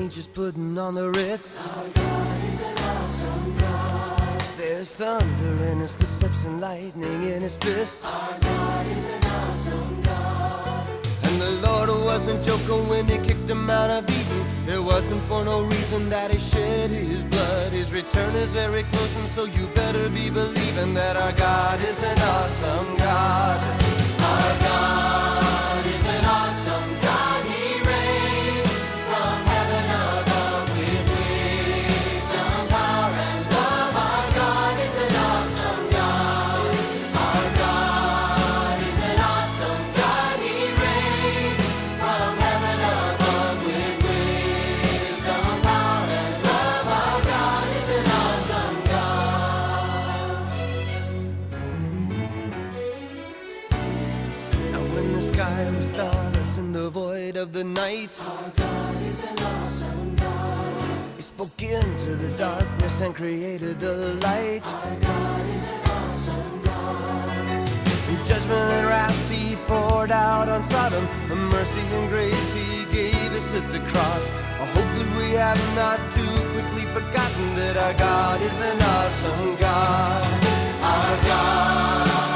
angels putting on the Ritz. Our God is an awesome God. There's thunder in his footsteps and lightning in his fists. Our God is an awesome God. And the Lord wasn't joking when he kicked him out of Eden. It wasn't for no reason that he shed his blood. His return is very close, and so you better be believing that our God is an awesome God. Our God is an awesome God. He reigns from heaven above with wisdom, power, and love. Our God is an awesome God. Our God is an awesome God. He reigns from heaven above with wisdom, power, and love. Our God is an awesome God. Now when the sky was starless in the void of the night, Our God is an awesome God. he spoke into the darkness and created the light. Our God is an awesome God. In judgment and wrath he poured out on Sodom. A mercy and grace he gave us at the cross. I hope that we have not too quickly forgotten that our God is an awesome God. Our God